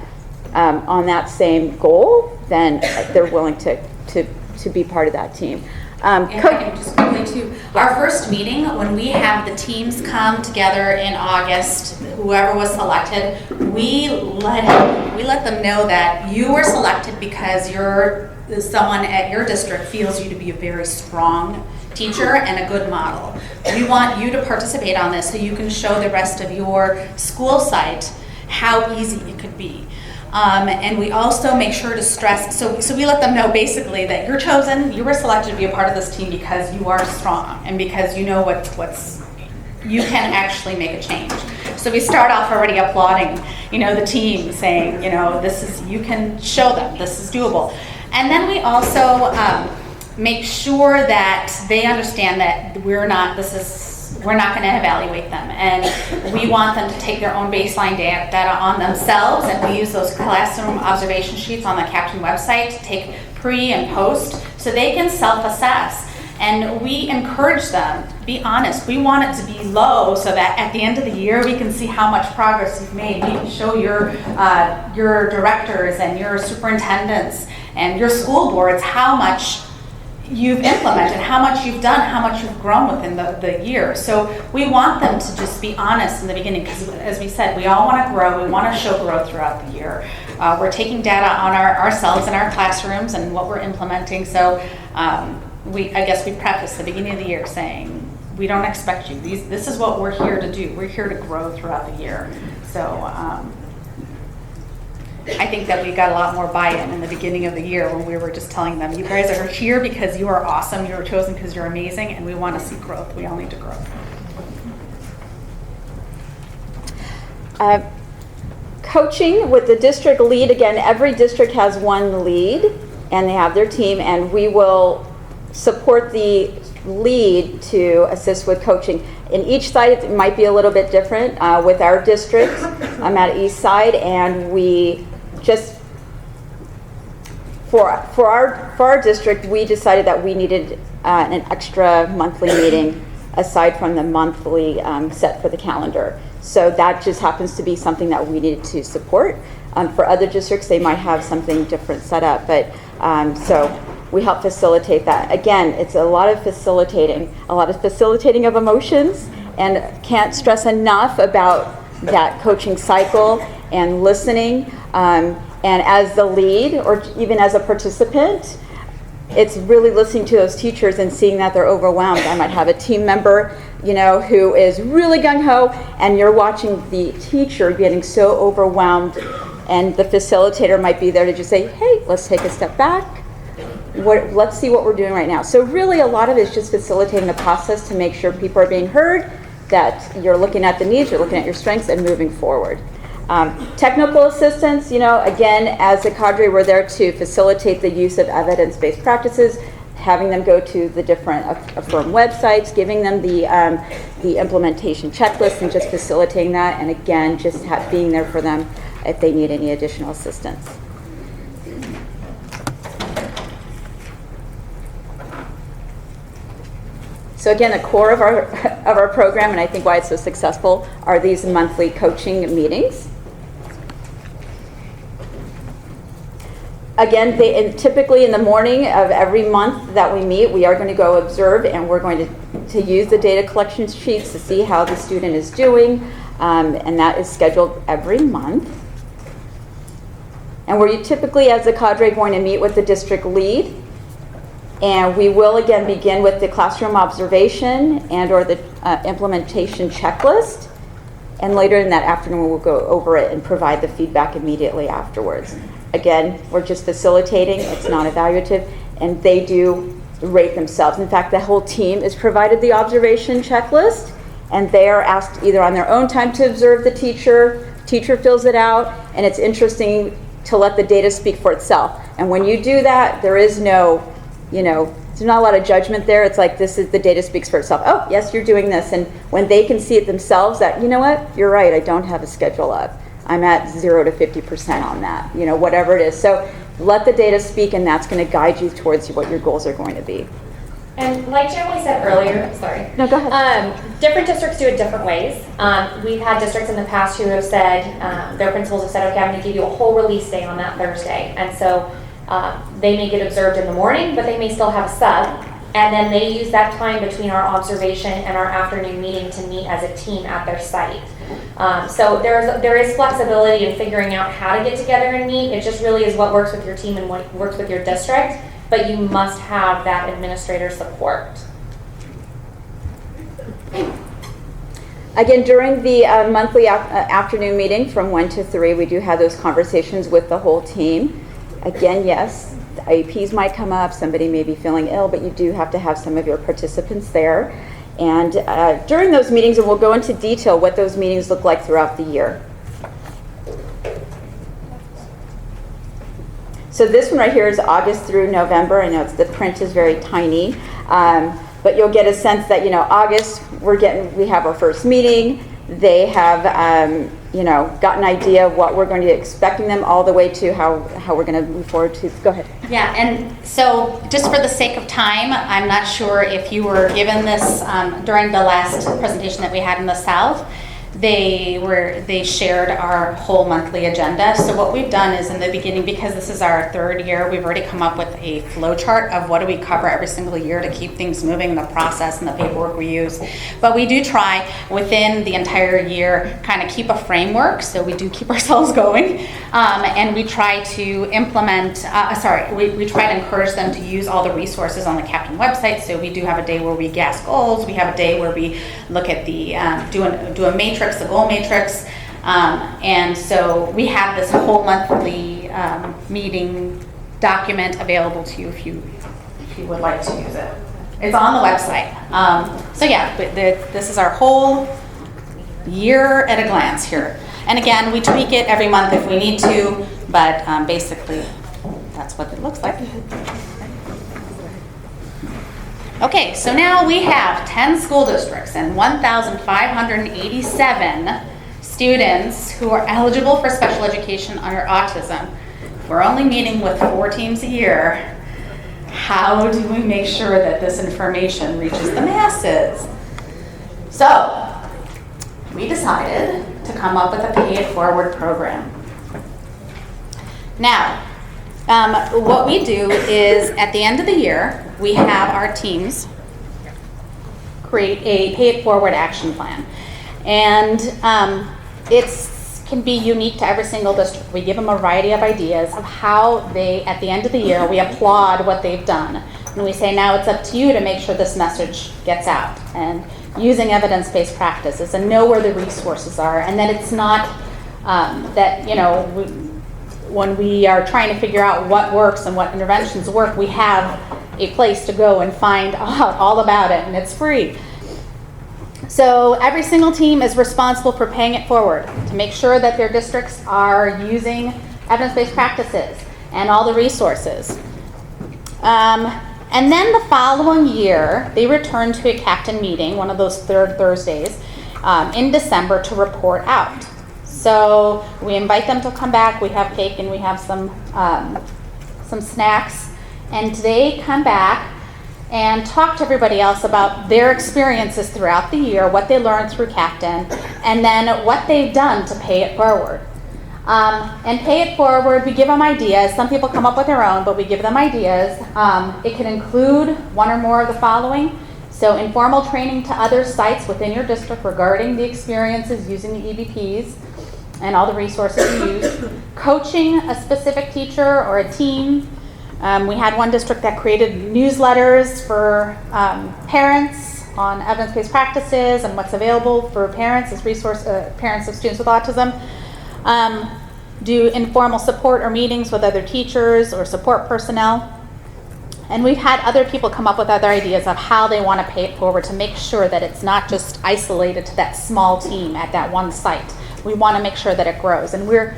on that same goal, then they're willing to be part of that team. If I can just quickly too, our first meeting, when we have the teams come together in August, whoever was selected, we let them know that you were selected because someone at your district feels you to be a very strong teacher and a good model. We want you to participate on this so you can show the rest of your school site how easy it could be. And we also make sure to stress, so we let them know basically that you're chosen, you were selected to be a part of this team because you are strong and because you know you can actually make a change. So we start off already applauding, the team, saying, you can show them, this is doable. And then we also make sure that they understand that we're not going to evaluate them, and we want them to take their own baseline data on themselves, and we use those classroom observation sheets on the Captain website to take pre and post so they can self-assess. And we encourage them, be honest, we want it to be low so that at the end of the year we can see how much progress you've made. We can show your directors and your superintendents and your school boards how much you've implemented, how much you've done, how much you've grown within the year. So we want them to just be honest in the beginning, because as we said, we all want to grow, we want to show growth throughout the year. We're taking data on ourselves in our classrooms and what we're implementing. So I guess we preface the beginning of the year saying, we don't expect you. This is what we're here to do. We're here to grow throughout the year. So I think that we got a lot more buy-in in the beginning of the year when we were just telling them, you guys are here because you are awesome, you were chosen because you're amazing, and we want to see growth. We all need to grow. Coaching with the district lead, again, every district has one lead, and they have their team, and we will support the lead to assist with coaching. In each site, it might be a little bit different. With our district, I'm at East Side, and we just, for our district, we decided that we needed an extra monthly meeting aside from the monthly set for the calendar. So that just happens to be something that we needed to support. For other districts, they might have something different set up, but so we help facilitate that. Again, it's a lot of facilitating of emotions, and can't stress enough about that coaching cycle and listening. And as the lead, or even as a participant, it's really listening to those teachers and seeing that they're overwhelmed. I might have a team member, who is really gung-ho, and you're watching the teacher getting so overwhelmed, and the facilitator might be there to just say, hey, let's take a step back. Let's see what we're doing right now. So really a lot of it is just facilitating the process to make sure people are being heard, that you're looking at the needs, you're looking at your strengths, and moving forward. Technical assistance, again, as a cadre, we're there to facilitate the use of evidence-based practices, having them go to the different firm websites, giving them the implementation checklist, and just facilitating that, and again, just being there for them if they need any additional assistance. So again, the core of our program, and I think why it's so successful, are these monthly coaching meetings. Again, typically in the morning of every month that we meet, we are going to go observe, and we're going to use the data collection sheets to see how the student is doing, and that is scheduled every month. And we're typically, as a cadre, going to meet with the district lead, and we will again begin with the classroom observation and or the implementation checklist, and later in that afternoon we'll go over it and provide the feedback immediately afterwards. Again, we're just facilitating, it's not evaluative, and they do rate themselves. In fact, the whole team is provided the observation checklist, and they are asked either on their own time to observe the teacher fills it out, and it's interesting to let the data speak for itself. And when you do that, there is no, there's not a lot of judgment there. It's like, this is the data speaks for itself. Oh, yes, you're doing this. And when they can see it themselves that, you know what, you're right, I don't have a schedule up. I'm at 0 to 50% on that, whatever it is. So let the data speak, and that's going to guide you towards what your goals are going to be. And like Jeremy said earlier, sorry. No, go ahead. Different districts do it different ways. We've had districts in the past who have said, their principals have said, okay, I'm going to give you a whole release day on that Thursday. And so they may get observed in the morning, but they may still have a sub. And then they use that time between our observation and our afternoon meeting to meet as a team at their site. So there is flexibility in figuring out how to get together and meet. It just really is what works with your team and what works with your district. But you must have that administrator support. Again, during the monthly afternoon meeting from 1 to 3, we do have those conversations with the whole team. Again, yes, the IEPs might come up, somebody may be feeling ill, but you do have to have some of your participants there. And during those meetings, and we'll go into detail what those meetings look like throughout the year. So this one right here is August through November. I know the print is very tiny, but you'll get a sense that, August, we have our first meeting. They have, got an idea of what we're going to be expecting them, all the way to how we're going to move forward to. Go ahead. Yeah, and so just for the sake of time, I'm not sure if you were given this during the last presentation that we had in the South. They shared our whole monthly agenda. So what we've done is in the beginning, because this is our third year, we've already come up with a flow chart of what do we cover every single year to keep things moving, the process and the paperwork we use. But we do try within the entire year kind of keep a framework, so we do keep ourselves going. And we try to implement, we try to encourage them to use all the resources on the Captain website. So we do have a day where we gas goals. We have a day where we look at the, do a matrix, the goal matrix, and so we have this whole monthly meeting document available to you if you would like to use it. It's on the website. So yeah, this is our whole year at a glance here. And again, we tweak it every month if we need to, but basically that's what it looks like. Okay, so now we have 10 school districts and 1,587 students who are eligible for special education under autism. We're only meeting with 4 teams a year. How do we make sure that this information reaches the masses? So, we decided to come up with a Pay It Forward program. Now, what we do is at the end of the year, we have our teams create a Pay It Forward action plan. And it's can be unique to every single district. We give them a variety of ideas of how they, at the end of the year, we applaud what they've done. And we say, now it's up to you to make sure this message gets out. And using evidence-based practices and know where the resources are. And that it's not that, when we are trying to figure out what works and what interventions work, we have a place to go and find out all about it, and it's free. So every single team is responsible for paying it forward to make sure that their districts are using evidence-based practices and all the resources. And then the following year, they return to a captain meeting, one of those third Thursdays, in December to report out. So we invite them to come back. We have cake and we have some snacks. And they come back and talk to everybody else about their experiences throughout the year, what they learned through captain, and then what they've done to pay it forward. And pay it forward, we give them ideas. Some people come up with their own, but we give them ideas. It can include one or more of the following. So informal training to other sites within your district regarding the experiences using the EBPs and all the resources you use. Coaching a specific teacher or a team. We had one district that created newsletters for parents on evidence-based practices and what's available for parents as parents of students with autism. Do informal support or meetings with other teachers or support personnel. And we've had other people come up with other ideas of how they want to pay it forward to make sure that it's not just isolated to that small team at that one site. We want to make sure that it grows. And we're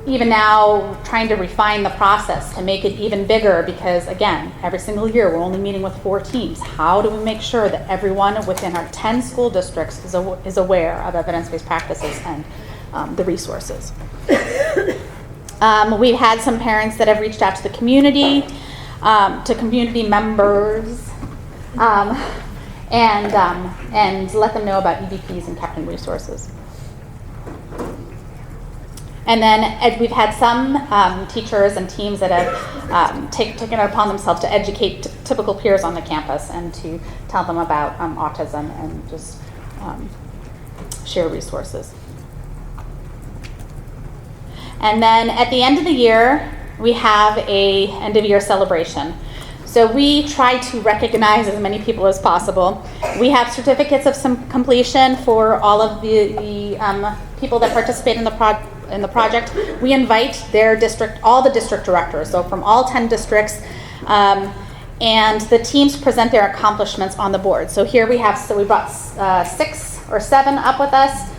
even now trying to refine the process to make it even bigger because, again, every single year we're only meeting with 4 teams. How do we make sure that everyone within our 10 school districts is aware of evidence-based practices and the resources? We've had some parents that have reached out to the community, to community members, and let them know about EBPs and captain resources. And then we've had some teachers and teams that have taken it upon themselves to educate typical peers on the campus and to tell them about autism and just share resources. And then at the end of the year, we have a end of year celebration. So we try to recognize as many people as possible. We have certificates of some completion for all of the people that participate in the project. We invite all the district directors, so from all 10 districts, and the teams present their accomplishments on the board. So here we brought 6 or 7 up with us.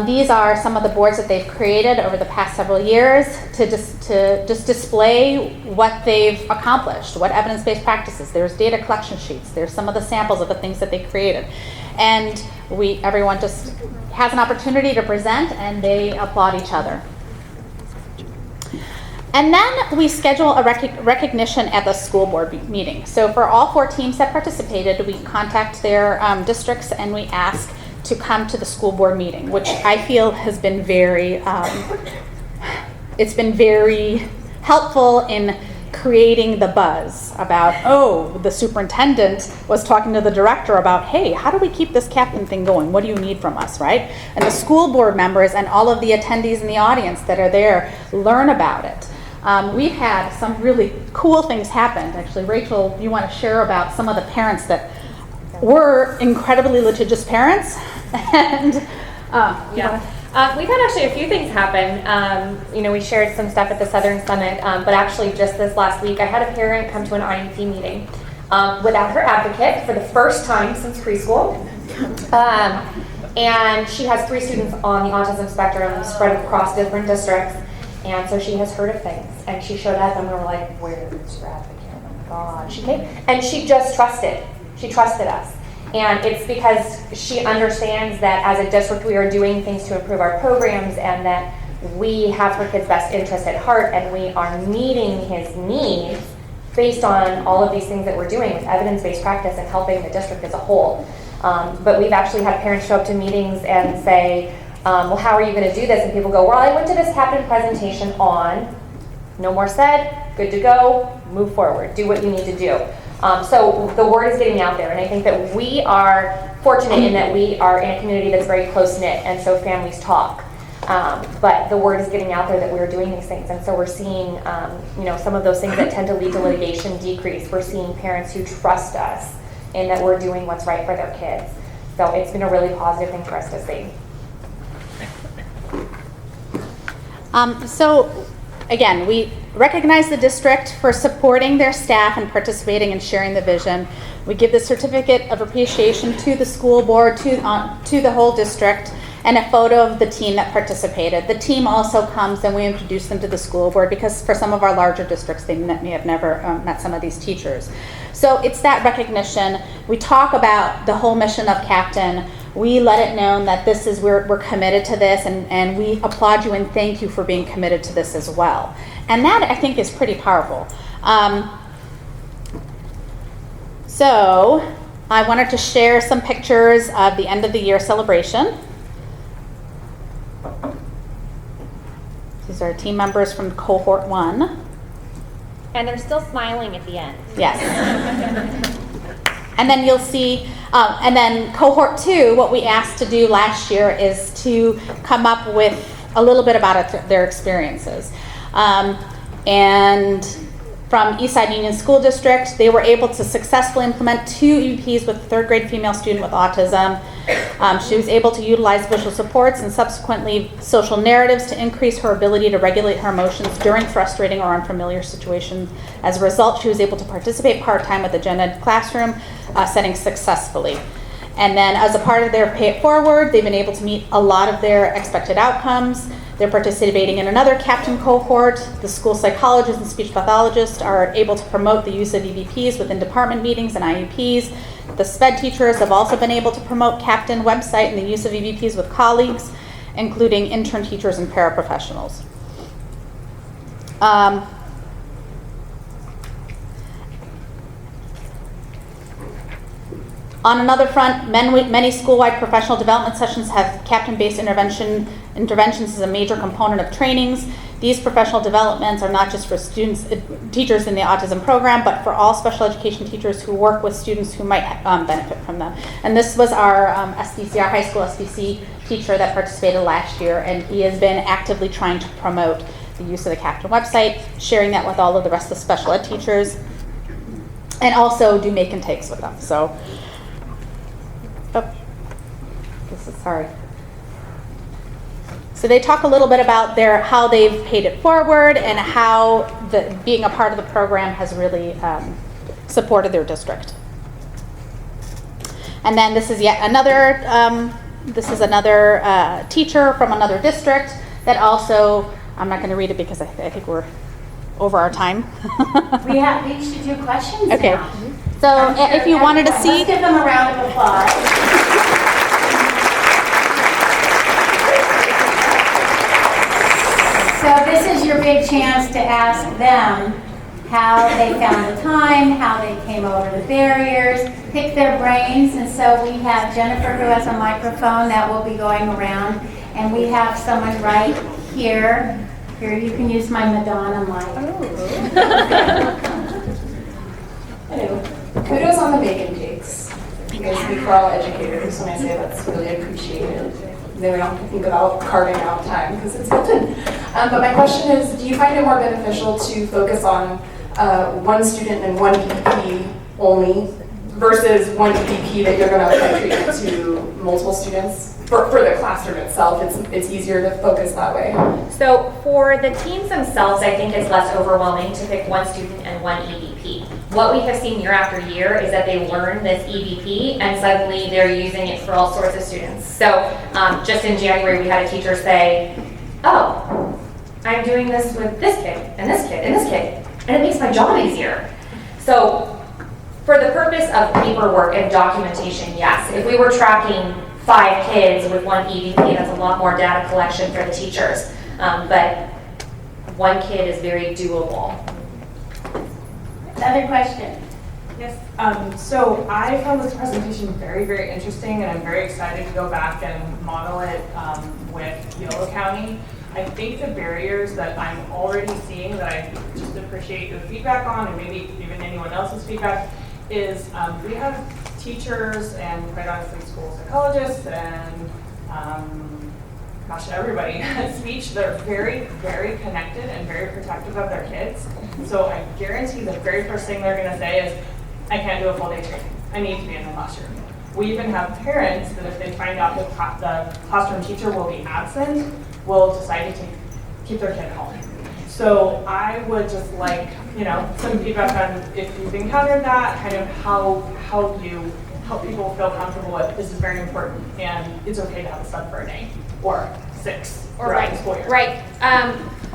These are some of the boards that they've created over the past several years to just display what they've accomplished, what evidence-based practices. There's data collection sheets. There's some of the samples of the things that they created. And everyone just has an opportunity to present and they applaud each other. And then we schedule a recognition at the school board meeting. So for all 4 teams that participated, we contact their districts and we ask to come to the school board meeting, which I feel has been very helpful in creating the buzz about, the superintendent was talking to the director about, hey, how do we keep this captain thing going? What do you need from us, right? And the school board members and all of the attendees in the audience that are there learn about it. We've had some really cool things happen. Actually, Rachel, you want to share about some of the parents that were incredibly litigious parents, and we've had actually a few things happen. We shared some stuff at the Southern Summit, but actually just this last week, I had a parent come to an IEP meeting without her advocate for the first time since preschool, and she has 3 students on the autism spectrum spread across different districts, and so she has heard of things, and she showed up, and we were like, "Where is your advocate? Oh my God!" She came, and she just trusted. She trusted us. And it's because she understands that as a district we are doing things to improve our programs and that we have her kid's best interest at heart and we are meeting his needs based on all of these things that we're doing with evidence-based practice and helping the district as a whole. But we've actually had parents show up to meetings and say, well, how are you going to do this? And people go, well, I went to this captain presentation on, no more said, good to go, move forward, do what you need to do. So the word is getting out there, and I think that we are fortunate in that we are in a community that's very close-knit, and so families talk. But the word is getting out there that we're doing these things, and so we're seeing, some of those things that tend to lead to litigation decrease. We're seeing parents who trust us and that we're doing what's right for their kids. So it's been a really positive thing for us to see. So again, we recognize the district for supporting their staff and participating and sharing the vision. We give the certificate of appreciation to the school board, to the whole district, and a photo of the team that participated. The team also comes and we introduce them to the school board, because for some of our larger districts, they may have never met some of these teachers. So it's that recognition. We talk about the whole mission of Captain. We let it known that this is, we're committed to this, and we applaud you and thank you for being committed to this as well. And that, I think, is pretty powerful. So I wanted to share some pictures of the end of the year celebration. These are team members from cohort 1. And they're still smiling at the end. Yes. And then you'll see, and then cohort 2, what we asked to do last year is to come up with a little bit about their experiences. And from Eastside Union School District, they were able to successfully implement 2 EBPs with a 3rd grade female student with autism. She was able to utilize visual supports and subsequently social narratives to increase her ability to regulate her emotions during frustrating or unfamiliar situations. As a result, she was able to participate part-time with the gen ed classroom setting successfully. And then as a part of their Pay It Forward, they've been able to meet a lot of their expected outcomes. They're participating in another captain cohort. The school psychologists and speech pathologists are able to promote the use of EBPs within department meetings and IEPs. The SPED teachers have also been able to promote Captain website and the use of EBPs with colleagues, including intern teachers and paraprofessionals. On another front, many school-wide professional development sessions have Captain-based interventions as a major component of trainings. These professional developments are not just for teachers in the autism program, but for all special education teachers who work with students who might benefit from them. And this was our SBC, our high school SBC teacher that participated last year, and he has been actively trying to promote the use of the Captain website, sharing that with all of the rest of the special ed teachers, and also do make and takes with them. So. Sorry. So they talk a little bit about how they've paid it forward and how being a part of the program has really supported their district. And then this is yet another. This is another teacher from another district that also. I'm not going to read it because I think we're over our time. We have each to do questions okay. now. So if you wanted to see. Let's give them a round of applause. So this is your big chance to ask them how they found the time, how they came over the barriers, pick their brains. And so we have Jennifer, who has a microphone that will be going around, and we have someone right here. Here, you can use my Madonna mic. Hello. Kudos on the bacon cakes. You guys speak for all educators when I say that's really appreciated. Then we don't think about carving out time because it's built in. But my question is, do you find it more beneficial to focus on one student and one EBP only versus one EBP that you're going to apply treatment to multiple students? For the classroom itself, it's easier to focus that way. So for the teams themselves, I think it's less overwhelming to pick one student and one EBP. What we have seen year after year is that they learn this EBP and suddenly they're using it for all sorts of students. So just in January, we had a teacher say, oh, I'm doing this with this kid and this kid and this kid, and it makes my job easier. So for the purpose of paperwork and documentation, yes. If we were tracking 5 kids with one EBP, that's a lot more data collection for the teachers. But one kid is very doable. Another question. Yes, so I found this presentation very, very interesting, and I'm very excited to go back and model it with Yolo County. I think the barriers that I'm already seeing that I just appreciate your feedback on, and maybe even anyone else's feedback, is we have teachers and quite honestly school psychologists and gosh, everybody, speech, they're very, very connected and very protective of their kids. So I guarantee the very first thing they're gonna say is, I can't do a full day training. I need to be in the classroom. We even have parents that if they find out that the classroom teacher will be absent, will decide to keep their kid home. So I would just like, some feedback on if you've encountered that, kind of how you help people feel comfortable with this is very important and it's okay to have a sub for a day or 6 throughout the school year. Right.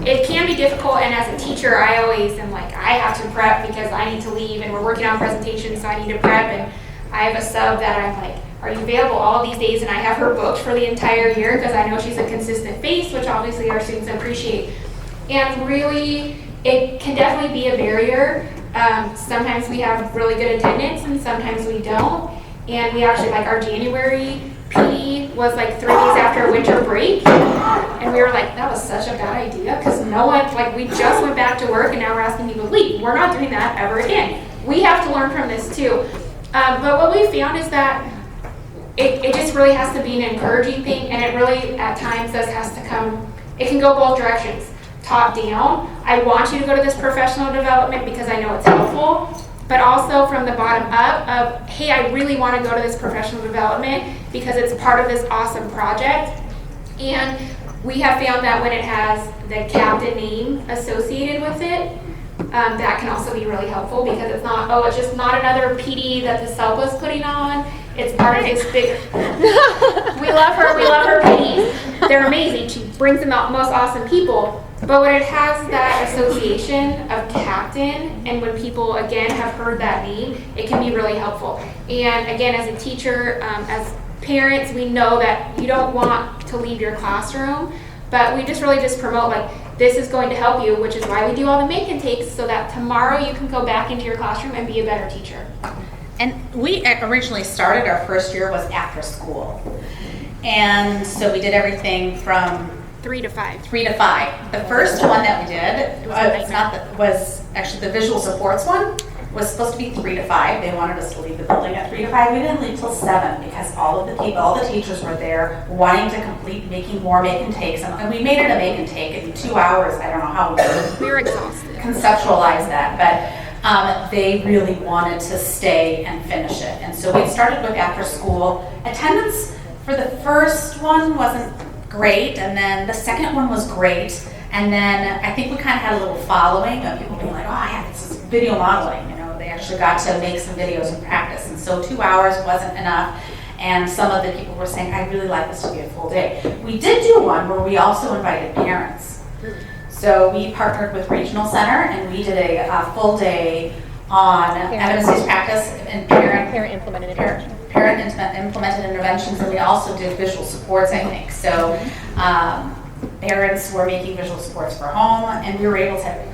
It can be difficult, and as a teacher, I always am like, I have to prep because I need to leave and we're working on presentations, so I need to prep, and I have a sub that I'm like, are you available all these days? And I have her booked for the entire year because I know she's a consistent face, which obviously our students appreciate. And really, it can definitely be a barrier. Sometimes we have really good attendance and sometimes we don't. And we actually, like our January PD was like 3 days after a winter break. And we were like, that was such a bad idea because no one, like we just went back to work and now we're asking people to leave. We're not doing that ever again. We have to learn from this too. But what we found is that it just really has to be an encouraging thing, and it really at times has to come, it can go both directions. Top down, I want you to go to this professional development because I know it's helpful, but also from the bottom up of, hey, I really want to go to this professional development because it's part of this awesome project. And we have found that when it has the captain name associated with it, that can also be really helpful because it's not, it's just not another PD that the SELPA's putting on. It's part of this big, we love her PDs. They're amazing. She brings in the most awesome people. But when it has that association of captain, and when people, again, have heard that name, it can be really helpful. And again, as a teacher, as parents, we know that you don't want to leave your classroom, but we just really just promote, like, this is going to help you, which is why we do all the make and takes, so that tomorrow you can go back into your classroom and be a better teacher. And we originally started, our first year was after school. And so we did everything from 3 to 5. 3 to 5. The first one that we did was actually the visual supports one was supposed to be 3 to 5. They wanted us to leave the building at 3 to 5. We didn't leave till 7 because all the teachers were there wanting to complete making more make and takes. And we made it a make and take in 2 hours. I don't know how we were exhausted. Conceptualize that, but they really wanted to stay and finish it. And so we started with after school. Attendance for the first one wasn't great, and then the second one was great, and then I think we kind of had a little following of people being like, oh yeah, this is video modeling, they actually got to make some videos and practice, and so 2 hours wasn't enough, and some of the people were saying, I really like this to be a full day. We did do one where we also invited parents. So we partnered with Regional Center, and we did a full day on evidence-based practice and parent-implemented interventions, and we also did visual supports, I think. So parents were making visual supports for home, and we were able to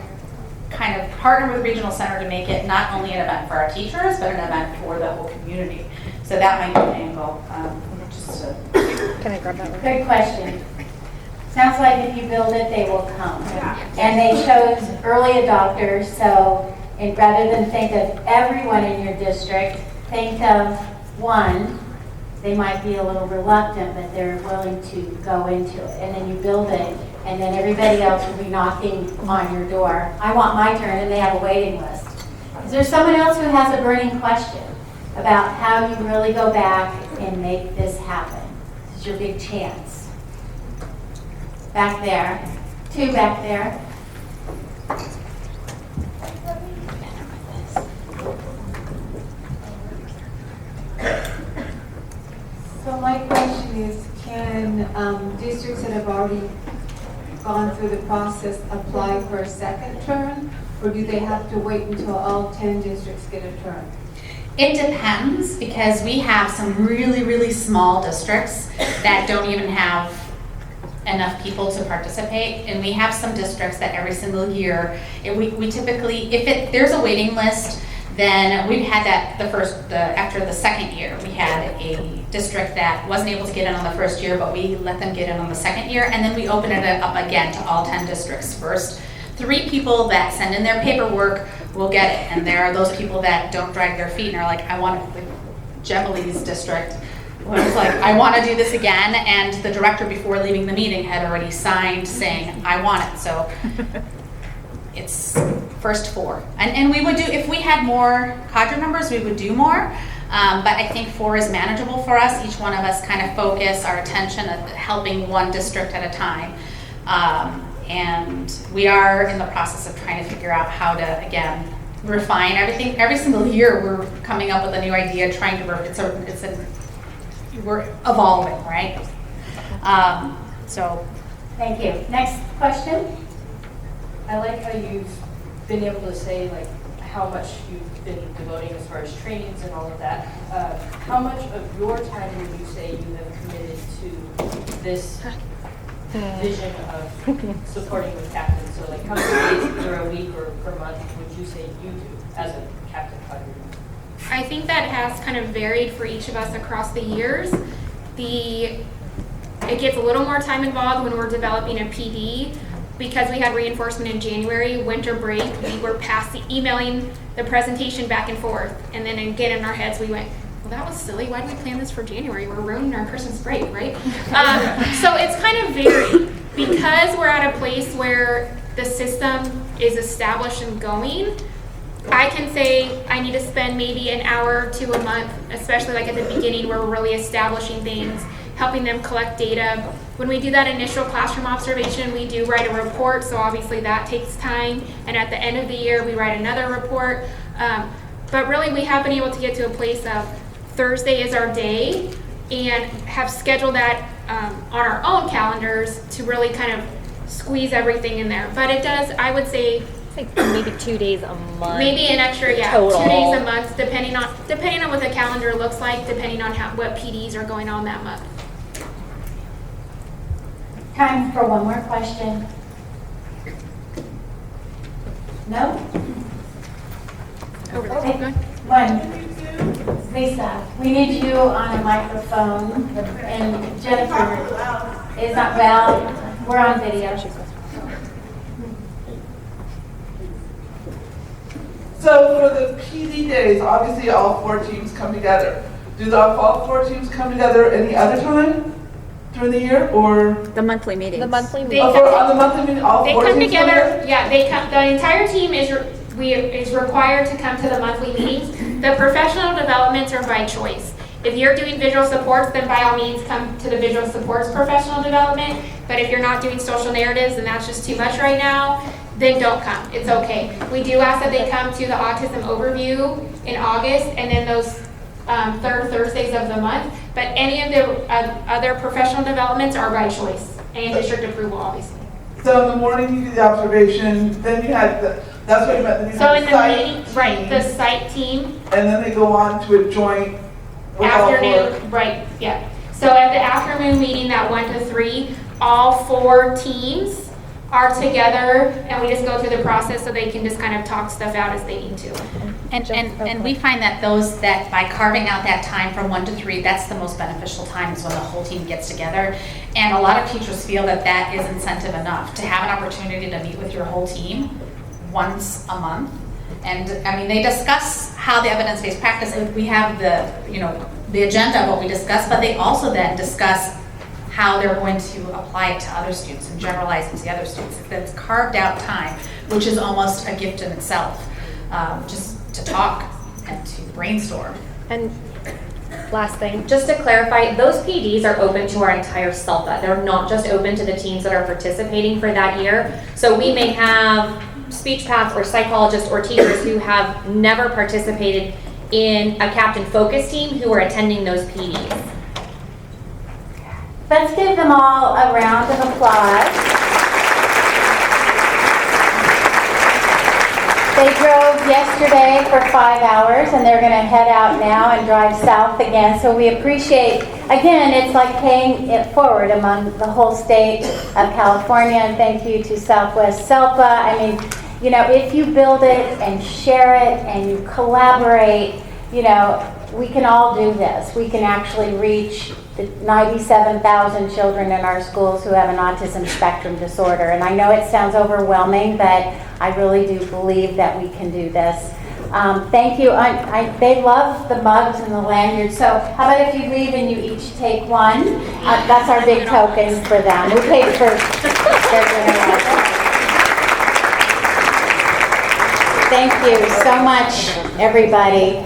kind of partner with Regional Center to make it not only an event for our teachers, but an event for the whole community. So that might be an angle. Can I grab that one? Good question. Sounds like if you build it, they will come. And they chose early adopters, so rather than think of everyone in your district, think of one. They might be a little reluctant, but they're willing to go into it. And then you build it, and then everybody else will be knocking on your door. I want my turn, and they have a waiting list. Is there someone else who has a burning question about how you really go back and make this happen? This is your big chance. Back there. 2 back there. So my question is, can districts that have already gone through the process apply for a second term, or do they have to wait until all 10 districts get a term? It depends, because we have some really, really small districts that don't even have enough people to participate, and we have some districts that every single year, we typically, there's a waiting list, then we've had that after the second year, we had a district that wasn't able to get in on the first year, but we let them get in on the second year, and then we open it up again to all 10 districts first. 3 people that send in their paperwork will get it, and there are those people that don't drag their feet and are like, I want the Gemini's district, I was like, I want to do this again, and the director before leaving the meeting had already signed saying, I want it, so it's first 4. And we would do, if we had more cadre members, we would do more, but I think 4 is manageable for us. Each one of us kind of focus our attention at helping one district at a time. And we are in the process of trying to figure out how to, again, refine everything. Every single year we're coming up with a new idea, trying to, we're evolving, right? So. Thank you. Next question? I like how you've been able to say like how much you've been devoting as far as trainings and all of that. How much of your time would you say you have committed to this vision of supporting with captains? So like how many days either a week or per month would you say you do as a captain cadre? I think that has kind of varied for each of us across the years. It gets a little more time involved when we're developing a PD. Because we had reinforcement in January, winter break, we were emailing the presentation back and forth. And then again in our heads we went, well, that was silly. Why did we plan this for January? We're ruining our Christmas break, right? So it's kind of varied. Because we're at a place where the system is established and going, I can say I need to spend maybe an hour to a month, especially like at the beginning where we're really establishing things, helping them collect data. When we do that initial classroom observation, we do write a report, so obviously that takes time. And at the end of the year, we write another report. But really, we have been able to get to a place of Thursday is our day and have scheduled that on our own calendars to really kind of squeeze everything in there. But it does, I would say, Like maybe 2 days a month. maybe an extra, Total. 2 days a month, depending on what the calendar looks like, depending on what PDs are going on that month. Time for one more question. No? Over there. Okay. Go ahead. One. Lisa, we need you on a microphone, and Jennifer is not well. We're on video. So for the PD days, obviously all 4 teams come together. Do all 4 teams come together any other time during the year, or? The monthly meetings. The monthly They Oh, meeting. on the monthly meeting, all They 4 come teams together, yeah, they come, the entire team is required to come to the monthly meetings. The professional developments are by choice. If you're doing visual supports, then by all means come to the visual supports professional development. But if you're not doing social narratives and that's just too much right now, then don't come. It's okay. We do ask that they come to the autism overview in August and then those third Thursdays of the month. But any of the other professional developments are by choice and district approval, obviously. So in the morning you do the observation, then you had that's what you meant, then you So had in the the site meeting, right, team, the site team, and then they go on to a joint with all 4. afternoon, right, yeah. So at the afternoon meeting, that 1 to 3, all 4 teams are together and we just go through the process so they can just kind of talk stuff out as they need to. And we find that those that by carving out that time from 1 to 3, that's the most beneficial time is when the whole team gets together. And a lot of teachers feel that that is incentive enough to have an opportunity to meet with your whole team once a month. And I mean, they discuss how the evidence-based practice, we have the agenda of what we discuss, but they also then discuss how they're going to apply it to other students and generalize it to the other students. It's carved out time, which is almost a gift in itself, just to talk and to brainstorm. And last thing, just to clarify, those PDs are open to our entire SELPA. They're not just open to the teams that are participating for that year. So we may have speech paths or psychologists or teachers who have never participated in a captain focus team who are attending those PDs. Let's give them all a round of applause. They drove yesterday for 5 hours and they're going to head out now and drive south again. So we appreciate, again, it's like paying it forward among the whole state of California. And thank you to Southwest SELPA. I mean, if you build it and share it and you collaborate, we can all do this. We can actually reach the 97,000 children in our schools who have an autism spectrum disorder. And I know it sounds overwhelming, but I really do believe that we can do this. Thank you. They love the mugs and the lanyards. So how about if you leave and you each take one? That's our big token for them. We paid for their dinner. Thank you so much, everybody.